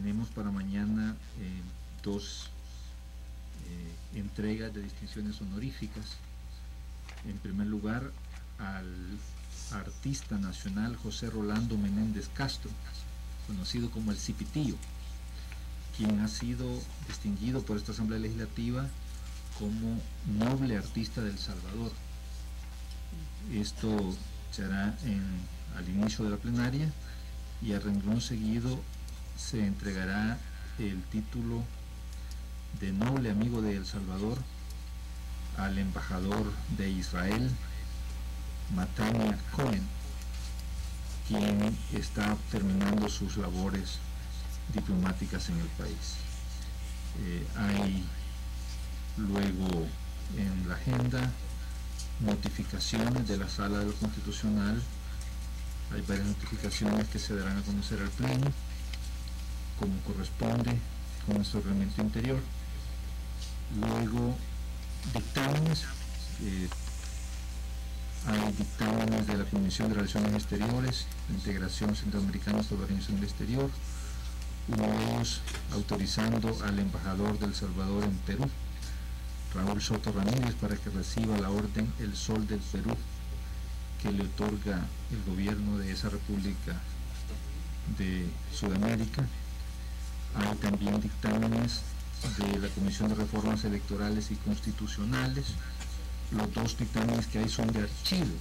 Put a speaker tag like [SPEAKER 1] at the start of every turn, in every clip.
[SPEAKER 1] tenemos para mañana dos entregas de distinciones honoríficas. En primer lugar, al artista nacional José Rolando Menéndez Castro, conocido como el Cipitío, quien ha sido distinguido por esta Asamblea Legislativa como noble artista del Salvador. Esto se hará al inicio de la plenaria, y a renglón seguido se entregará el título de noble amigo de El Salvador al embajador de Israel, Matania Cohen, quien está terminando sus labores diplomáticas en el país. Hay luego en la agenda notificaciones de la Sala de lo Constitucional. Hay varias notificaciones que se darán a conocer al Pleno, como corresponde con nuestro reglamento interior. Luego, dictámenes. Hay dictámenes de la Comisión de Relaciones Exteriores, Integración Centroamericana sobre la Organización del Exterior, uno de ellos autorizando al embajador de El Salvador en Perú, Raúl Soto Ramírez, para que reciba la orden El Sol del Perú, que le otorga el gobierno de esa república de Sudamérica. Hay también dictámenes de la Comisión de Reformas Electorales y Constitucionales. Los dos dictámenes que hay son de archivo.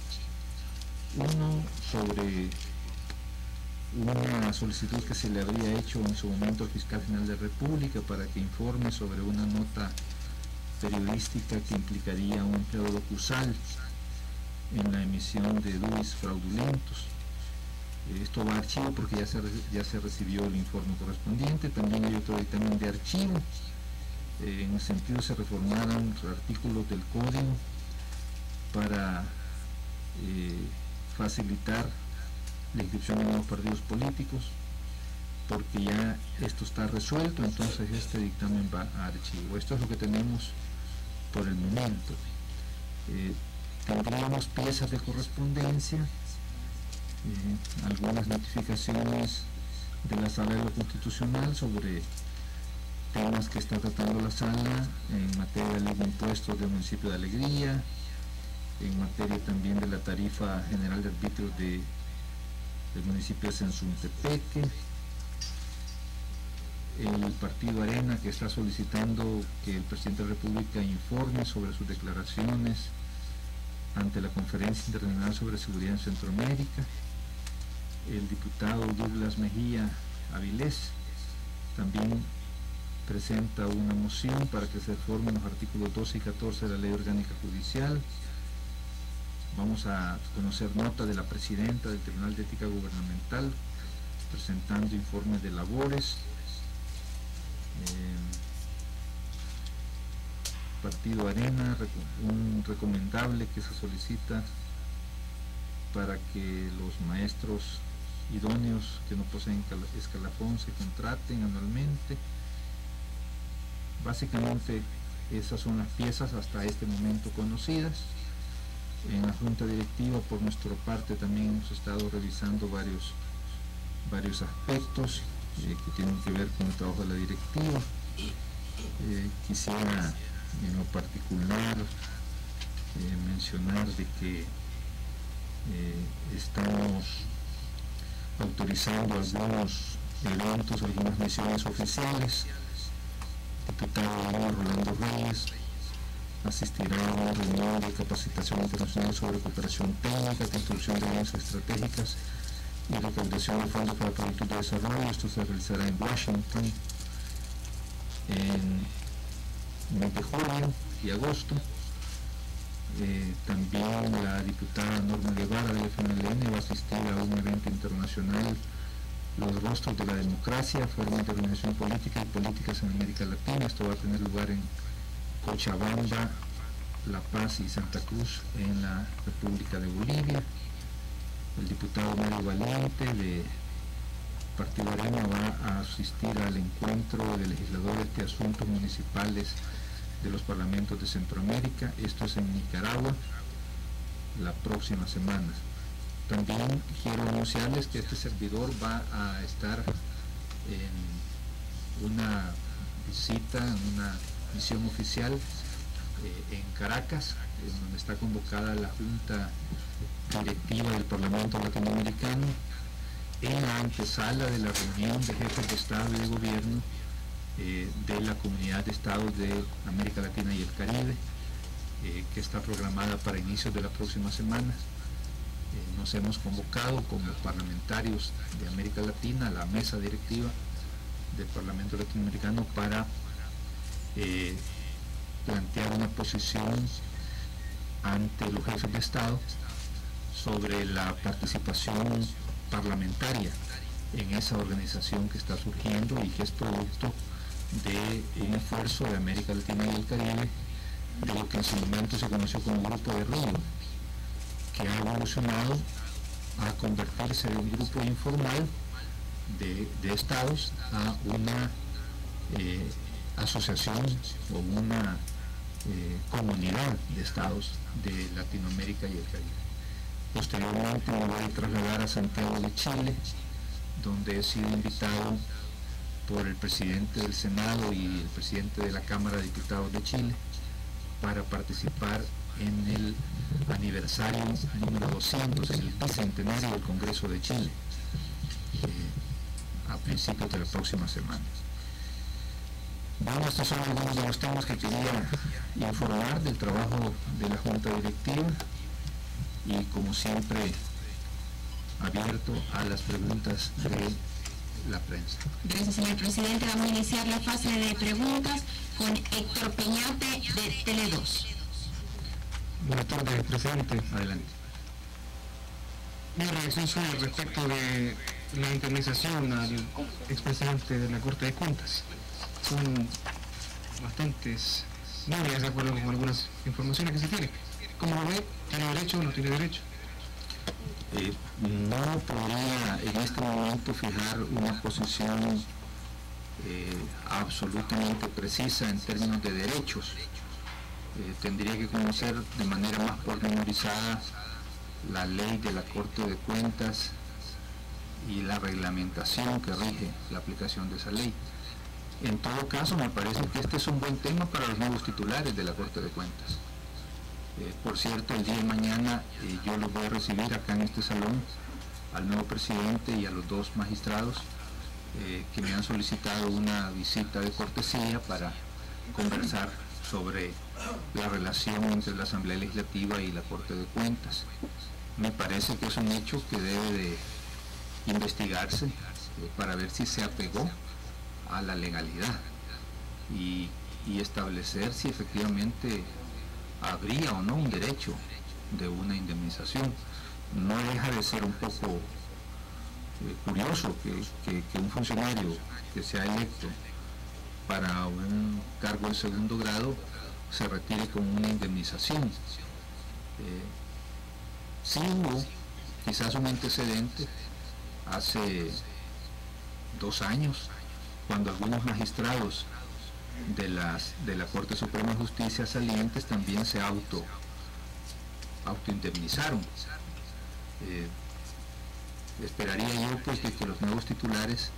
[SPEAKER 1] Uno sobre una solicitud que se le habría hecho en su momento al Fiscal General de la República para que informe sobre una nota periodística que implicaría un empleado locucial en la emisión de DUIs fraudulentos. Esto va a archivo porque ya se recibió el informe correspondiente. También hay otro dictamen de archivo. En el sentido se reformaron los artículos del código para facilitar la inscripción de nuevos partidos políticos, porque ya esto está resuelto. Entonces este dictamen va a archivo. Esto es lo que tenemos por el momento. Tendríamos piezas de correspondencia, algunas notificaciones de la Sala de lo Constitucional sobre temas que está tratando la sala en materia de ley de impuestos del municipio de Alegría, en materia también de la tarifa general de arbitrios del municipio de Sensuntepeque, el partido Arena, que está solicitando que el presidente de la República informe sobre sus declaraciones ante la Conferencia Internacional sobre Seguridad en Centroamérica. El diputado Douglas Mejía Avilés también presenta una moción para que se reformen los artículos 12 y 14 de la Ley Orgánica Judicial. Vamos a conocer nota de la presidenta del Tribunal de Ética Gubernamental presentando informes de labores. Partido Arena, un recomendable que se solicita para que los maestros idóneos que no poseen escalafón se contraten anualmente. Básicamente esas son las piezas hasta este momento conocidas. En la Junta Directiva, por nuestra parte, también hemos estado revisando varios aspectos que tienen que ver con el trabajo de la directiva. Quisiera en lo particular mencionar de que estamos autorizando algunos eventos, algunas misiones oficiales. El diputado Rolando Reyes asistirá a una reunión de capacitación internacional sobre cooperación técnica, construcción de alianzas estratégicas y recaudación de fondos para proyectos de desarrollo. Esto se realizará en Washington en mes de julio y agosto. También la diputada Norma Guevara del FMLN va a asistir a un evento internacional, Los Rostros de la Democracia, Formas de Organización Política y Políticas en América Latina. Esto va a tener lugar en Cochabamba, La Paz y Santa Cruz en la República de Bolivia. El diputado Mario Valiente de Partido Arena va a asistir al encuentro de legisladores de asuntos municipales de los parlamentos de Centroamérica. Esto es en Nicaragua la próxima semana. También quiero anunciarles que este servidor va a estar una visita, una misión oficial en Caracas, en donde está convocada la Junta Directiva del Parlamento Latinoamericano, en la antesala de la reunión de jefes de Estado y de Gobierno de la Comunidad de Estados de América Latina y el Caribe, que está programada para inicios de la próxima semana. Nos hemos convocado como parlamentarios de América Latina a la mesa directiva del Parlamento Latinoamericano para plantear una posición ante los jefes de Estado sobre la participación parlamentaria en esa organización que está surgiendo y que es producto de un esfuerzo de América Latina y el Caribe, de lo que en su momento se conoció como Grupo de Río, que ha evolucionado a convertirse de un grupo informal de estados a una asociación o una comunidad de estados de Latinoamérica y el Caribe. Posteriormente me voy a trasladar a Santiago de Chile, donde he sido invitado por el presidente del Senado y el presidente de la Cámara de Diputados de Chile para participar en el aniversario número 200, el bicentenario del Congreso de Chile, a principios de la próxima semana. Bueno, estos son algunos de los temas que quería informar del trabajo de la Junta Directiva y, como siempre, abierto a las preguntas de la prensa.
[SPEAKER 2] Gracias, señor presidente. Vamos a iniciar la fase de preguntas con Héctor Peñate de Tele2.
[SPEAKER 3] Buenas tardes, presidente.
[SPEAKER 1] Adelante.
[SPEAKER 3] Mi reacción sobre respecto de la indemnización al expresidente de la Corte de Cuentas. Son bastantes novias de acuerdo con algunas informaciones que se tienen. ¿Cómo lo ve? ¿Tiene derecho o no tiene derecho?
[SPEAKER 1] No podría en este momento fijar una posición absolutamente precisa en términos de derechos. Tendría que conocer de manera más pormenorizada la ley de la Corte de Cuentas y la reglamentación que rige la aplicación de esa ley. En todo caso, me parece que este es un buen tema para los nuevos titulares de la Corte de Cuentas. Por cierto, el día de mañana yo los voy a recibir acá en este salón al nuevo presidente y a los dos magistrados que me han solicitado una visita de cortesía para conversar sobre la relación entre la Asamblea Legislativa y la Corte de Cuentas. Me parece que es un hecho que debe de investigarse para ver si se apegó a la legalidad y establecer si efectivamente habría o no un derecho de una indemnización. No deja de ser un poco curioso que un funcionario que sea electo para un cargo de segundo grado se retire con una indemnización. Sí hubo quizás un antecedente hace 2 años, cuando algunos magistrados de la Corte Suprema de Justicia salientes también se autoindemnizaron. Esperaría yo pues que los nuevos titulares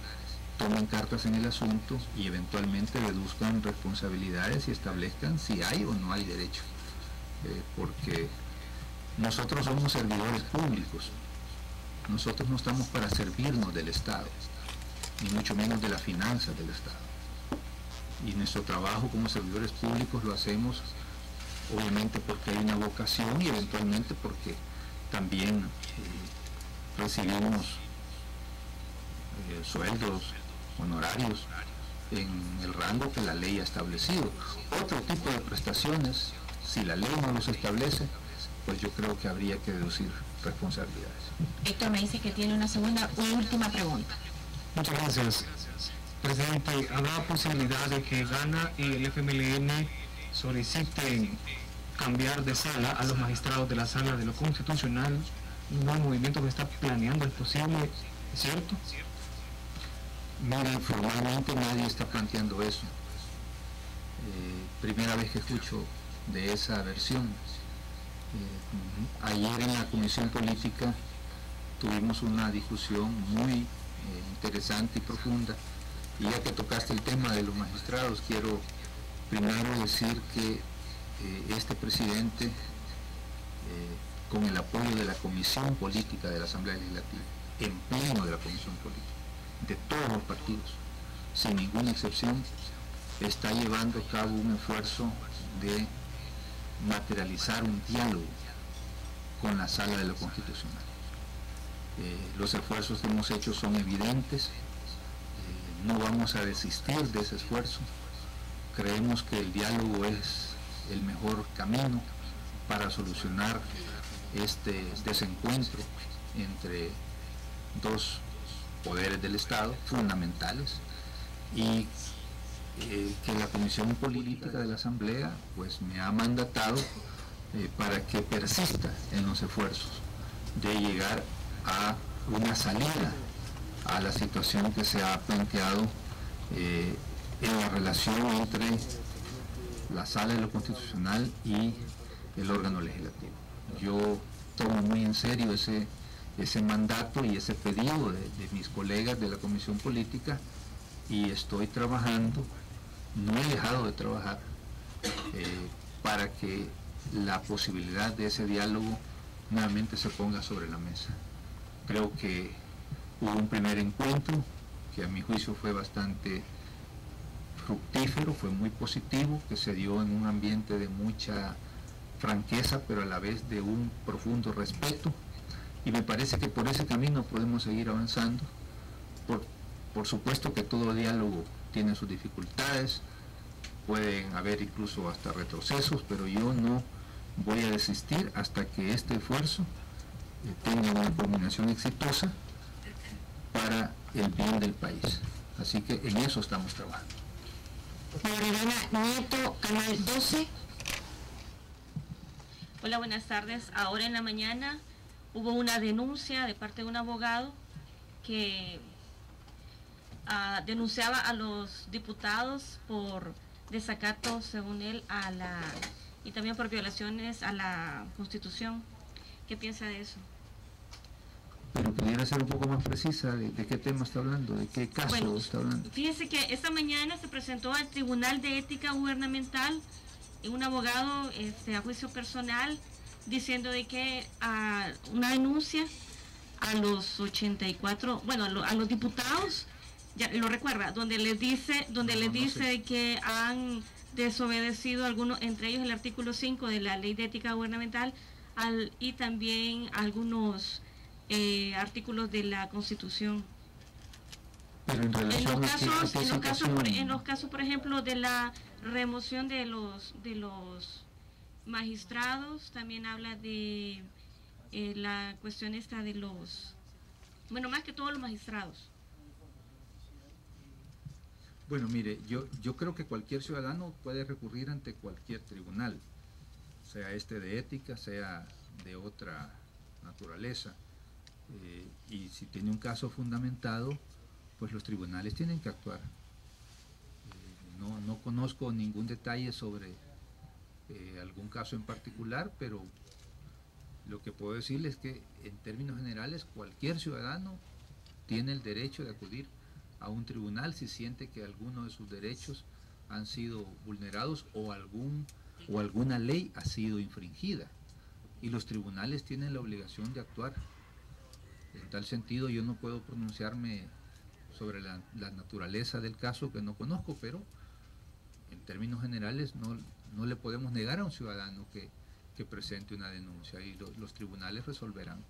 [SPEAKER 1] tomen cartas en el asunto y eventualmente deduzcan responsabilidades y establezcan si hay o no hay derecho, porque nosotros somos servidores públicos, nosotros no estamos para servirnos del Estado, ni mucho menos de las finanzas del Estado. Y nuestro trabajo como servidores públicos lo hacemos obviamente porque hay una vocación y eventualmente porque también recibimos sueldos, honorarios en el rango que la ley ha establecido. Otro tipo de prestaciones, si la ley no los establece, pues yo creo que habría que deducir responsabilidades.
[SPEAKER 2] Héctor me dice que tiene una última pregunta.
[SPEAKER 3] Muchas gracias. Presidente, ¿habrá posibilidad de que Ghana y el FMLN soliciten cambiar de sala a los magistrados de la Sala de lo Constitucional? ¿Un nuevo movimiento que está planeando es posible? ¿Es cierto?
[SPEAKER 1] Mira, formalmente nadie está planteando eso. Primera vez que escucho de esa versión. Ayer en la Comisión Política tuvimos una discusión muy interesante y profunda Y ya que tocaste el tema de los magistrados, quiero primero decir que este presidente, con el apoyo de la Comisión Política de la Asamblea Legislativa, en pleno de la Comisión Política, de todos los partidos, sin ninguna excepción, está llevando a cabo un esfuerzo de materializar un diálogo con la Sala de lo Constitucional. Los esfuerzos que hemos hecho son evidentes, no vamos a desistir de ese esfuerzo, creemos que el diálogo es el mejor camino para solucionar este desencuentro entre dos poderes del Estado fundamentales, y que la Comisión Política de la Asamblea pues me ha mandatado para que persista en los esfuerzos de llegar a una salida a la situación que se ha planteado en la relación entre la Sala de lo Constitucional y el órgano legislativo. Yo tomo muy en serio ese mandato y ese pedido de mis colegas de la Comisión Política, y estoy trabajando, no he dejado de trabajar para que la posibilidad de ese diálogo nuevamente se ponga sobre la mesa. Creo que hubo un primer encuentro que a mi juicio fue bastante fructífero, fue muy positivo, que se dio en un ambiente de mucha franqueza, pero a la vez de un profundo respeto, y me parece que por ese camino podemos seguir avanzando. Por supuesto que todo diálogo tiene sus dificultades, pueden haber incluso hasta retrocesos, pero yo no voy a desistir hasta que este esfuerzo tenga una culminación exitosa para el bien del país. Así que en eso estamos trabajando.
[SPEAKER 2] Loredana Nieto, Canal 12.
[SPEAKER 4] Hola, buenas tardes. Ahora en la mañana hubo una denuncia de parte de un abogado que denunciaba a los diputados por desacato, según él, y también por violaciones a la Constitución. ¿Qué piensa de eso?
[SPEAKER 1] Pero pudiera ser un poco más precisa de qué tema está hablando, de qué caso está hablando.
[SPEAKER 4] Fíjese que esta mañana se presentó al Tribunal de Ética Gubernamental un abogado a juicio personal diciendo de que una denuncia a los 84, bueno, a los diputados, ya lo recuerda, donde les dice que han desobedecido algunos, entre ellos el artículo 5 de la Ley de Ética Gubernamental y también algunos artículos de la Constitución.
[SPEAKER 1] Pero en relación
[SPEAKER 4] en los casos, por ejemplo, de la remoción de los magistrados, también habla de la cuestión esta de los, bueno, más que todos los magistrados.
[SPEAKER 1] Bueno, mire, yo creo que cualquier ciudadano puede recurrir ante cualquier tribunal, sea este de ética, sea de otra naturaleza, y si tiene un caso fundamentado, pues los tribunales tienen que actuar. No conozco ningún detalle sobre algún caso en particular, pero lo que puedo decirles es que en términos generales cualquier ciudadano tiene el derecho de acudir a un tribunal si siente que alguno de sus derechos han sido vulnerados o alguna ley ha sido infringida, y los tribunales tienen la obligación de actuar. En tal sentido yo no puedo pronunciarme sobre la naturaleza del caso que no conozco, pero en términos generales no le podemos negar a un ciudadano que presente una denuncia, y los tribunales resolverán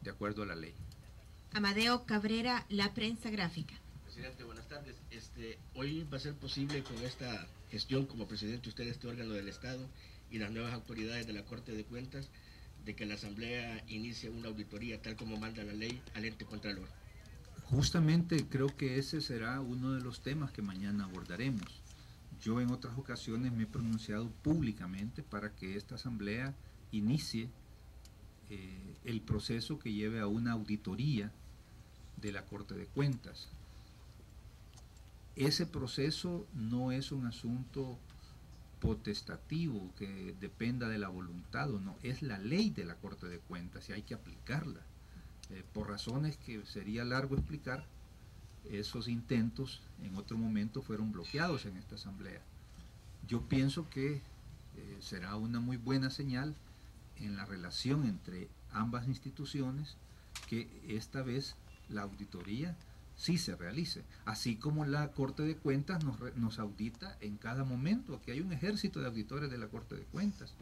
[SPEAKER 1] de acuerdo a la ley.
[SPEAKER 2] Amadeo Cabrera, La Prensa Gráfica.
[SPEAKER 5] Presidente, buenas tardes. Hoy va a ser posible con esta gestión como presidente usted de este órgano del Estado y las nuevas autoridades de la Corte de Cuentas de que la Asamblea inicie una auditoría tal como manda la ley al ente contralor.
[SPEAKER 1] Justamente creo que ese será uno de los temas que mañana abordaremos. Yo en otras ocasiones me he pronunciado públicamente para que esta Asamblea inicie el proceso que lleve a una auditoría de la Corte de Cuentas. Ese proceso no es un asunto potestativo que dependa de la voluntad o no, es la ley de la Corte de Cuentas y hay que aplicarla. Por razones que sería largo explicar, esos intentos en otro momento fueron bloqueados en esta asamblea. Yo pienso que será una muy buena señal en la relación entre ambas instituciones que esta vez la auditoría sí se realice, así como la Corte de Cuentas nos audita en cada momento. Aquí hay un ejército de auditores de la Corte de Cuentas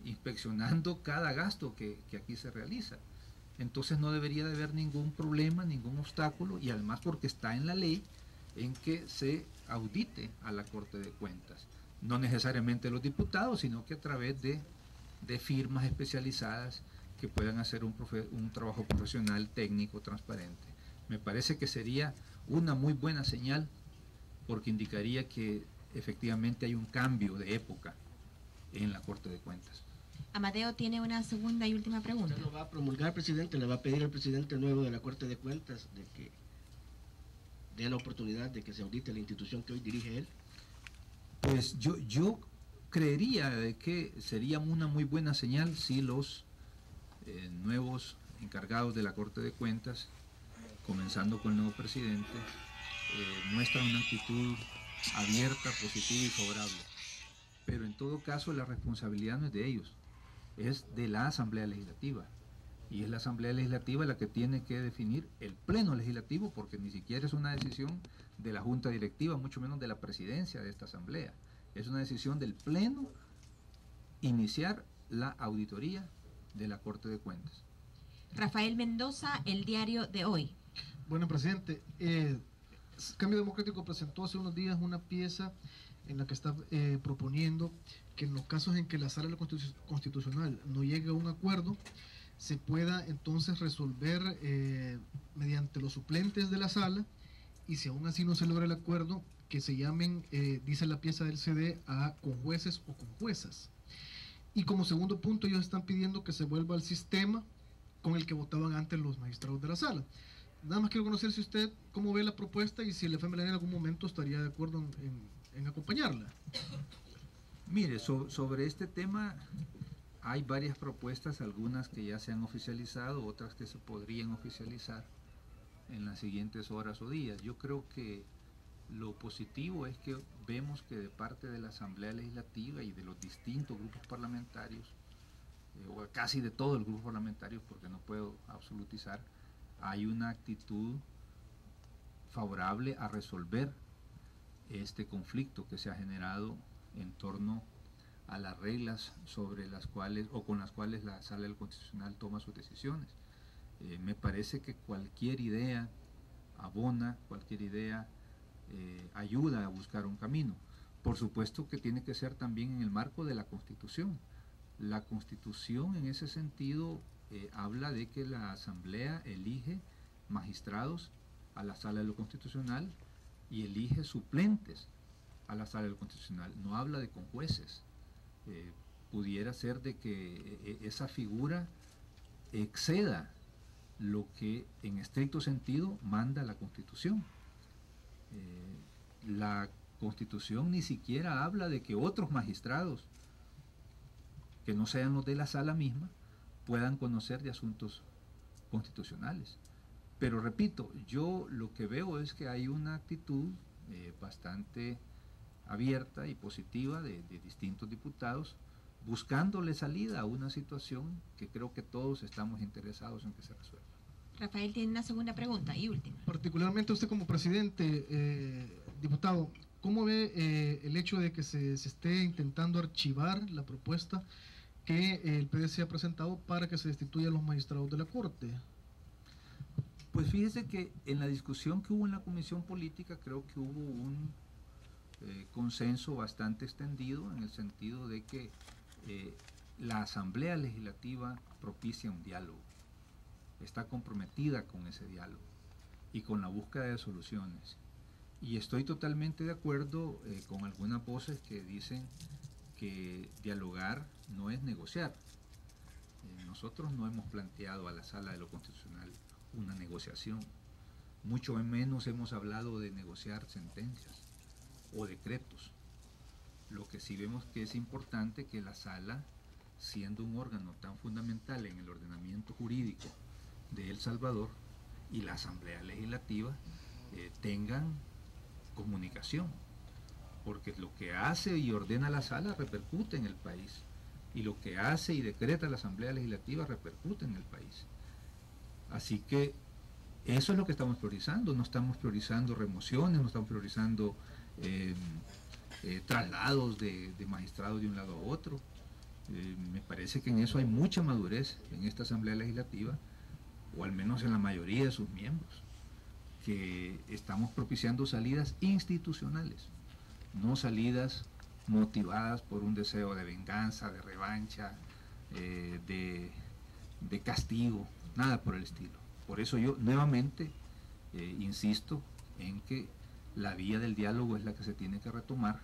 [SPEAKER 1] inspeccionando cada gasto que aquí se realiza. Entonces no debería de haber ningún problema, ningún obstáculo, y además porque está en la ley en que se audite a la Corte de Cuentas, no necesariamente los diputados, sino que a través de firmas especializadas que puedan hacer un trabajo profesional, técnico, transparente. Me parece que sería una muy buena señal, porque indicaría que efectivamente hay un cambio de época en la Corte de Cuentas.
[SPEAKER 2] Amadeo tiene una segunda y última pregunta.
[SPEAKER 5] ¿Usted lo va a promulgar, presidente? ¿Le va a pedir al presidente nuevo de la Corte de Cuentas de que dé la oportunidad de que se audite la institución que hoy dirige él?
[SPEAKER 1] Pues yo creería de que sería una muy buena señal si los nuevos encargados de la Corte de Cuentas, comenzando con el nuevo presidente, muestran una actitud abierta, positiva y favorable. Pero en todo caso la responsabilidad no es de ellos, es de la Asamblea Legislativa. Y es la Asamblea Legislativa la que tiene que definir el pleno legislativo, porque ni siquiera es una decisión de la Junta Directiva, mucho menos de la presidencia de esta Asamblea. Es una decisión del pleno iniciar la auditoría de la Corte de Cuentas.
[SPEAKER 2] Rafael Mendoza, El Diario de Hoy.
[SPEAKER 6] Bueno, presidente, Cambio Democrático presentó hace unos días una pieza en la que está proponiendo que en los casos en que la Sala Constitucional no llegue a un acuerdo, se pueda entonces resolver mediante los suplentes de la sala, y si aún así no se logra el acuerdo, que se llamen, dice la pieza del CD, a conjueces o conjuezas. Y como segundo punto, ellos están pidiendo que se vuelva al sistema con el que votaban antes los magistrados de la sala. Nada más quiero conocer si usted cómo ve la propuesta y si el FMLN en algún momento estaría de acuerdo en acompañarla.
[SPEAKER 1] Mire, sobre este tema hay varias propuestas, algunas que ya se han oficializado, otras que se podrían oficializar en las siguientes horas o días. Yo creo que lo positivo es que vemos que de parte de la Asamblea Legislativa y de los distintos grupos parlamentarios, o casi de todo el grupo parlamentario, porque no puedo absolutizar, hay una actitud favorable a resolver este conflicto que se ha generado en torno a las reglas sobre las cuales o con las cuales la Sala del Constitucional toma sus decisiones. Me parece que cualquier idea abona, cualquier idea ayuda a buscar un camino. Por supuesto que tiene que ser también en el marco de la Constitución. La Constitución en ese sentido habla de que la Asamblea elige magistrados a la Sala de lo Constitucional y elige suplentes a la Sala de lo Constitucional. No habla de conjueces. Pudiera ser de que esa figura exceda lo que en estricto sentido manda la Constitución. La Constitución ni siquiera habla de que otros magistrados que no sean los de la sala misma puedan conocer de asuntos constitucionales. Pero repito, yo lo que veo es que hay una actitud bastante abierta y positiva de distintos diputados buscándole salida a una situación que creo que todos estamos interesados en que se resuelva.
[SPEAKER 2] Rafael tiene una segunda pregunta y última.
[SPEAKER 6] Particularmente usted como presidente, diputado, ¿cómo ve el hecho de que se esté intentando archivar la propuesta que el PDC ha presentado para que se destituyan los magistrados de la Corte?
[SPEAKER 1] Pues fíjese que en la discusión que hubo en la Comisión Política creo que hubo un consenso bastante extendido en el sentido de que la Asamblea Legislativa propicia un diálogo, está comprometida con ese diálogo y con la búsqueda de soluciones. Y estoy totalmente de acuerdo con algunas voces que dicen que dialogar no es negociar. Nosotros no hemos planteado a la Sala de lo Constitucional una negociación, mucho menos hemos hablado de negociar sentencias o decretos. Lo que sí vemos que es importante que la Sala, siendo un órgano tan fundamental en el ordenamiento jurídico de El Salvador, y la Asamblea Legislativa tengan comunicación, porque lo que hace y ordena la sala repercute en el país, y lo que hace y decreta la Asamblea Legislativa repercute en el país. Así que eso es lo que estamos priorizando. No estamos priorizando remociones, no estamos priorizando traslados de magistrados de un lado a otro. Me parece que en eso hay mucha madurez en esta Asamblea Legislativa, o al menos en la mayoría de sus miembros, que estamos propiciando salidas institucionales, no salidas motivadas por un deseo de venganza, de revancha, de castigo, nada por el estilo. Por eso yo nuevamente insisto en que la vía del diálogo es la que se tiene que retomar.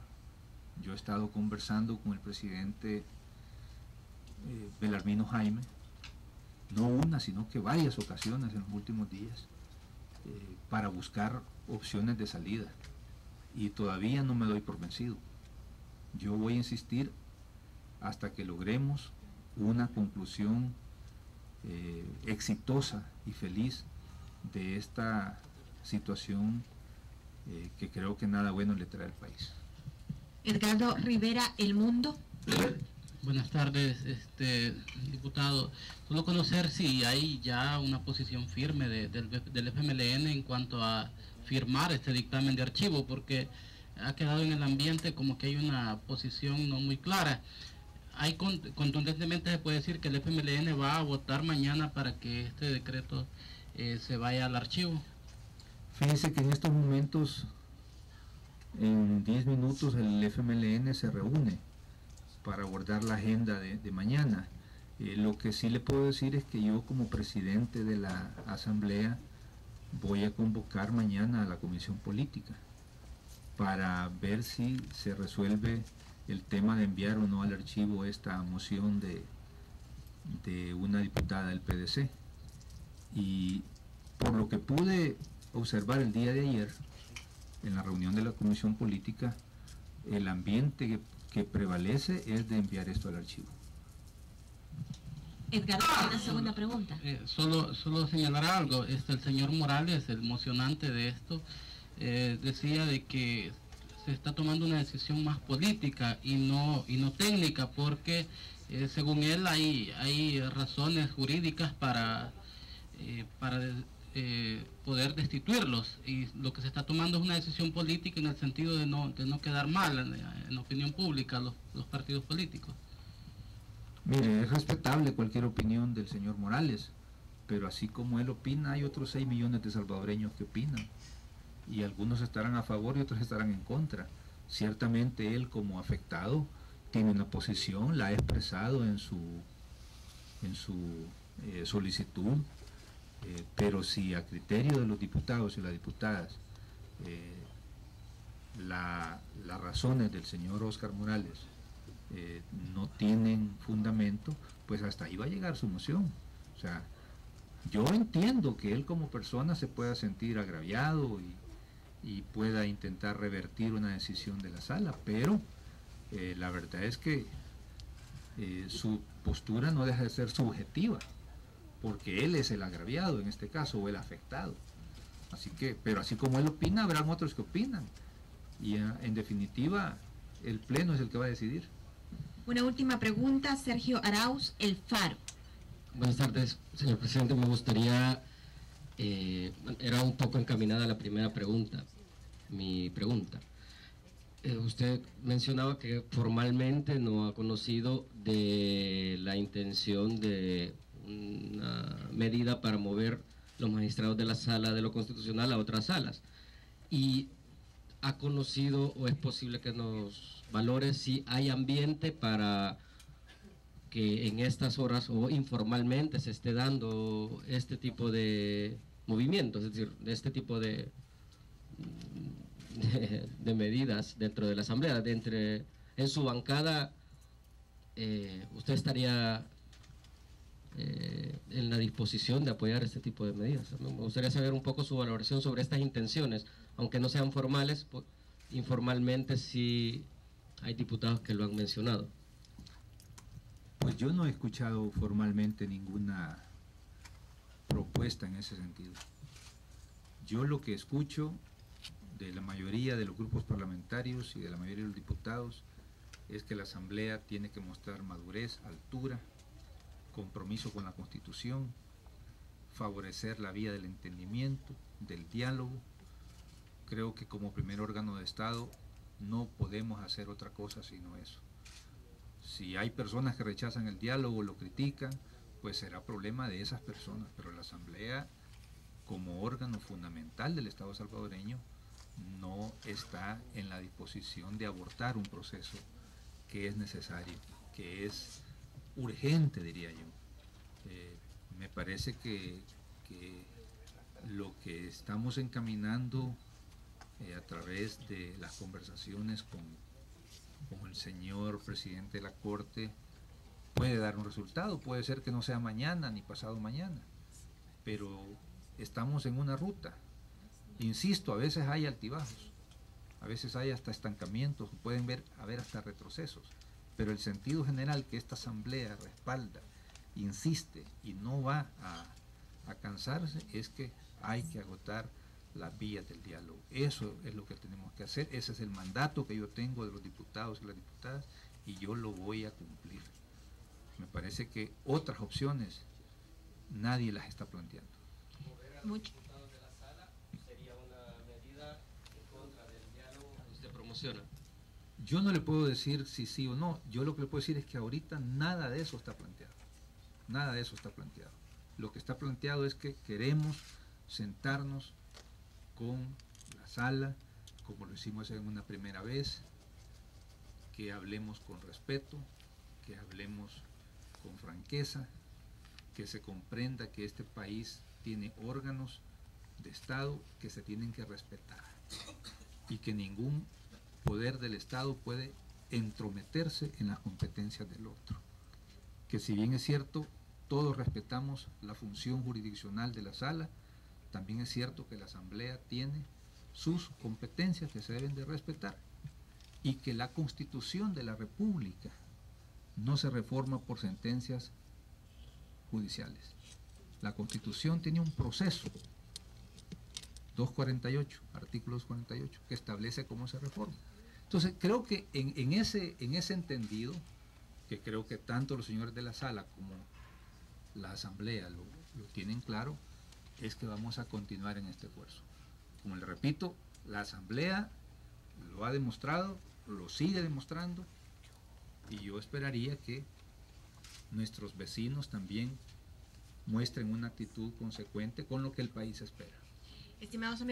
[SPEAKER 1] Yo he estado conversando con el presidente Belarmino Jaime, no una, sino que varias ocasiones en los últimos días, para buscar opciones de salida, y todavía no me doy por vencido. Yo voy a insistir hasta que logremos una conclusión exitosa y feliz de esta situación que creo que nada bueno le trae al país.
[SPEAKER 2] Edgardo Rivera, El Mundo.
[SPEAKER 7] Buenas tardes, diputado. Solo conocer si hay ya una posición firme del FMLN en cuanto a firmar este dictamen de archivo, porque ha quedado en el ambiente como que hay una posición no muy clara. Hay contundentemente se puede decir que el FMLN va a votar mañana para que este decreto se vaya al archivo.
[SPEAKER 1] Fíjense que en estos momentos, en 10 minutos, el FMLN se reúne para abordar la agenda de mañana. Lo que sí le puedo decir es que yo, como presidente de la Asamblea, voy a convocar mañana a la Comisión Política para ver si se resuelve el tema de enviar o no al archivo esta moción de una diputada del PDC. Y por lo que pude observar el día de ayer en la reunión de la Comisión Política, el ambiente que prevalece es de enviar esto al archivo.
[SPEAKER 2] Edgar, una segunda pregunta.
[SPEAKER 7] Solo señalar algo. El señor Morales, el mocionante de esto, decía de que se está tomando una decisión más política y no técnica, porque según él hay razones jurídicas para poder destituirlos, y lo que se está tomando es una decisión política en el sentido de no quedar mal en la opinión pública los partidos políticos.
[SPEAKER 1] Mire, es respetable cualquier opinión del señor Morales, pero así como él opina, hay otros 6 millones de salvadoreños que opinan, y algunos estarán a favor y otros estarán en contra. Ciertamente él, como afectado, tiene una posición, la ha expresado en su solicitud, pero si a criterio de los diputados y las diputadas las razones del señor Óscar Morales no tienen fundamento, pues hasta ahí va a llegar su moción. O sea, yo entiendo que él como persona se pueda sentir agraviado y pueda intentar revertir una decisión de la sala, pero la verdad es que su postura no deja de ser subjetiva, porque él es el agraviado en este caso, o el afectado. Así que, pero así como él opina, habrán otros que opinan, y en definitiva el Pleno es el que va a decidir.
[SPEAKER 2] Una última pregunta, Sergio Arauz, El Faro.
[SPEAKER 8] Buenas tardes, señor presidente. Me gustaría, era un poco encaminada la primera pregunta, mi pregunta. Usted mencionaba que formalmente no ha conocido de la intención de una medida para mover los magistrados de la sala de lo constitucional a otras salas. Y ha conocido, o es posible que nos valore, si hay ambiente para que en estas horas o informalmente se esté dando este tipo de movimientos, es decir, de este tipo de medidas dentro de la Asamblea. En su bancada, ¿usted estaría en la disposición de apoyar este tipo de medidas? Me gustaría saber un poco su valoración sobre estas intenciones, aunque no sean formales, pues, informalmente sí hay diputados que lo han mencionado.
[SPEAKER 1] Pues yo no he escuchado formalmente ninguna propuesta en ese sentido. Yo lo que escucho de la mayoría de los grupos parlamentarios y de la mayoría de los diputados es que la Asamblea tiene que mostrar madurez, altura, compromiso con la Constitución, favorecer la vía del entendimiento, del diálogo. Creo que como primer órgano de Estado no podemos hacer otra cosa sino eso. Si hay personas que rechazan el diálogo, lo critican, pues será problema de esas personas, pero la Asamblea, como órgano fundamental del Estado salvadoreño, no está en la disposición de abortar un proceso que es necesario, que es urgente, diría yo. Me parece que lo que estamos encaminando a través de las conversaciones con el señor presidente de la Corte puede dar un resultado. Puede ser que no sea mañana ni pasado mañana, pero estamos en una ruta. Insisto, a veces hay altibajos, a veces hay hasta estancamientos, pueden haber hasta retrocesos, pero el sentido general que esta Asamblea respalda, insiste y no va a cansarse es que hay que agotar las vías del diálogo. Eso es lo que tenemos que hacer, ese es el mandato que yo tengo de los diputados y las diputadas y yo lo voy a cumplir. Me parece que otras opciones nadie las está planteando.
[SPEAKER 2] Mucho.
[SPEAKER 1] Yo no le puedo decir si sí o no, yo lo que le puedo decir es que ahorita nada de eso está planteado, nada de eso está planteado. Lo que está planteado es que queremos sentarnos con la sala, como lo hicimos en una primera vez, que hablemos con respeto, que hablemos con franqueza, que se comprenda que este país tiene órganos de Estado que se tienen que respetar y que ningún poder del Estado puede entrometerse en las competencias del otro. Que si bien es cierto, todos respetamos la función jurisdiccional de la sala, también es cierto que la Asamblea tiene sus competencias que se deben de respetar y que la Constitución de la República no se reforma por sentencias judiciales. La Constitución tiene un proceso, 248, artículo 248, que establece cómo se reforma. Entonces, creo que en ese entendido, que creo que tanto los señores de la sala como la Asamblea lo tienen claro, es que vamos a continuar en este esfuerzo. Como le repito, la Asamblea lo ha demostrado, lo sigue demostrando, y yo esperaría que nuestros vecinos también muestren una actitud consecuente con lo que el país espera.
[SPEAKER 2] Estimados amigos,